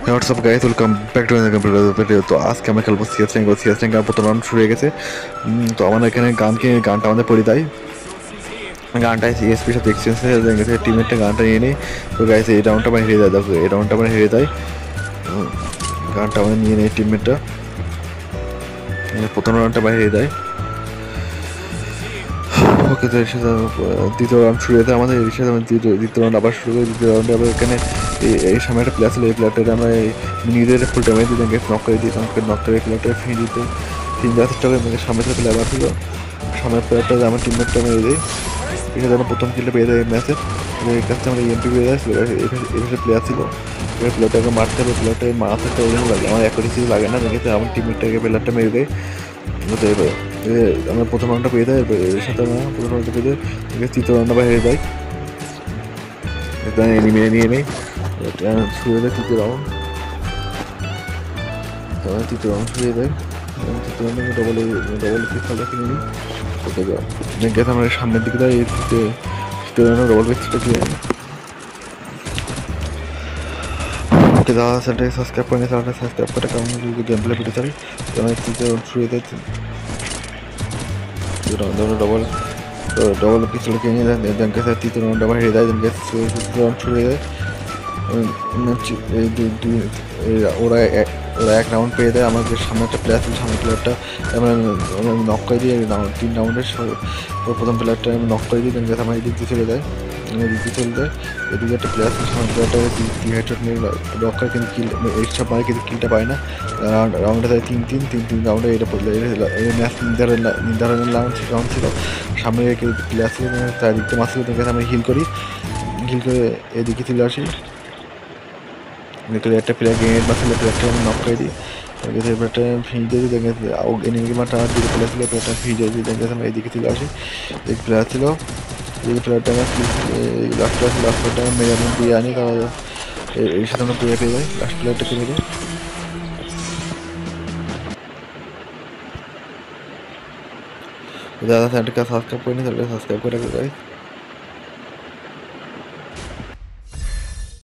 WhatsApp guys, welcome back to computer video. তো আজকে আমরা খেলবো সিএস র্যাঙ্ক। সিএস র্যাঙ্ক প্রথম রাউন্ড শুরু হয়ে গেছে। তো আমাদের এখানে গানটা আমাদের পড়ে দেয়। গানটা এসপির সাথে এক্সচেঞ্জ হয়ে গেছে, টিমেরটা গানটা নিয়ে নেই। তো গাইস এই রাউন্ডটা আমরা হেরে যায়, দেখো এই রাউন্ডটা আমরা হেরে যায়। গানটা আমাদের নিয়ে নেই টিমমেটটা, প্রথম রাউন্ডটা আমরা হেরে যায়। ওকে, তো এর সাথে দ্বিতীয় রাউন্ড শুরু হয়ে যায় আমাদের। এর সাথে আমরা দ্বিতীয় রাউন্ড আবার শুরু করি। দ্বিতীয় রাউন্ডে আবার এখানে এই সামনে একটা প্লেয়ার ছিল, এই প্লেয়ারটাকে আমরা নিজেদের ফুল টাইমে দিতে নক করে দিই। নক করে প্লেয়ারটাকে ফিরে দিতে দেওয়ার চেষ্টা করি। সামনে থেকে প্লেয়ার বার ছিল, সামনের প্লেয়ারটা আমার টিমমেটটা মেরে দিই। এখানে আমরা প্রথম কিলটা পেয়ে যাই এই ম্যাচে। এর কাছে আমরা এমপি পেয়ে যাই। এভাবে প্লেয়ার ছিল, এবার প্লেয়ারটাকে মারতে হবে। প্লেয়ারটাকে মারাতে ওরকম লাগে, আমার একটা কিছু লাগে না। দেখে আমার টিমমেটটাকে প্লেয়ারটা মেরে দেয়। আমরা প্রথম রাউন্ডটা পেয়ে যাই। এর সাথে আমরা প্রথম রাউন্ডটা পেয়ে যাই, তৃতীয় রাউন্ডটা বাইরে যাই। এনিমিয়ে নিয়ে নেই, শুরু হয়ে যায় তৃতীয় রাউন্ড। তৃতীয় রাউন্ড শুরু হয়ে যায়। তৃতীয় রাউন্ডে ডবল পিস্তলটা কিনে নিই। দেখে আমরা সামনের দিকে যাই। তৃতীয় রাউন্ডে ডবল পিস্তলটা কিনে নিই। ওকে, যারা চ্যানেলটাকে সাবস্ক্রাইব করেনি চ্যানেলটা সাবস্ক্রাইব করে, কারণ গেম প্লে ভিডিও চাই। তৃতীয় রাউন্ড শুরু হয়ে যায়। ডবল পিস্তল কিনে নিয়ে ব্যাংকে তৃতীয় রাউন্ড আবার হেরে যায়। তৃতীয় রাউন্ড শুরু হয়ে যায়। ওরা ওরা এক রাউন্ড পেয়ে দেয়। আমাদের সামনে একটা প্লেয়ার ছিল, সামনের প্লেয়ারটা আমরা নক করে দিই। তিন রাউন্ডের প্রথম প্লেয়ারটা আমি নক করে দিই। ব্যাংকে আমার এদিক দিয়ে চলে যায়, এদিক দিয়ে চলে যায়। এদিকে একটা প্লেয়ার ছিল, সামনের প্লেয়ারটা হেডশট নিয়ে নক করে, কিন্তু কিল হেডশট মারে, কিন্তু কিলটা পায় না। রাউন্ডে যায় তিন রাউন্ডে এটা পড়লো। ম্যাচ নির্ধারণের রাউন্ড ছিল। সামনে প্লেয়ার ছিল, তার দিক দিয়ে মাসছিল। দেখে আমি হিল করে এদিকে চলে আসি। একটা প্লেয়ার গ্রেনেড মারছিল, প্লেয়ারটা আমি নক করে দিই। প্লেয়ারটা ফিরে দিই। দেখে এনিমি মারটা আমার দিকে প্লেয়ার ছিল, প্লেয়ারটা ফিরে দিই। দেখে আমি এইদিকে চলে আসি। এই প্লেয়ার ছিল, এই প্লেয়ারটা আমার লাস্ট প্লেয়ারটা মেরে আমি দিয়ে আনি। কারণ এর সাথে আমরা পেয়ে যাই। লাস্ট প্লেয়ারটাকে মেরে যারা চ্যানেলটাকে সাবস্ক্রাইব করিনি তাহলে সাবস্ক্রাইব করে রাখবে।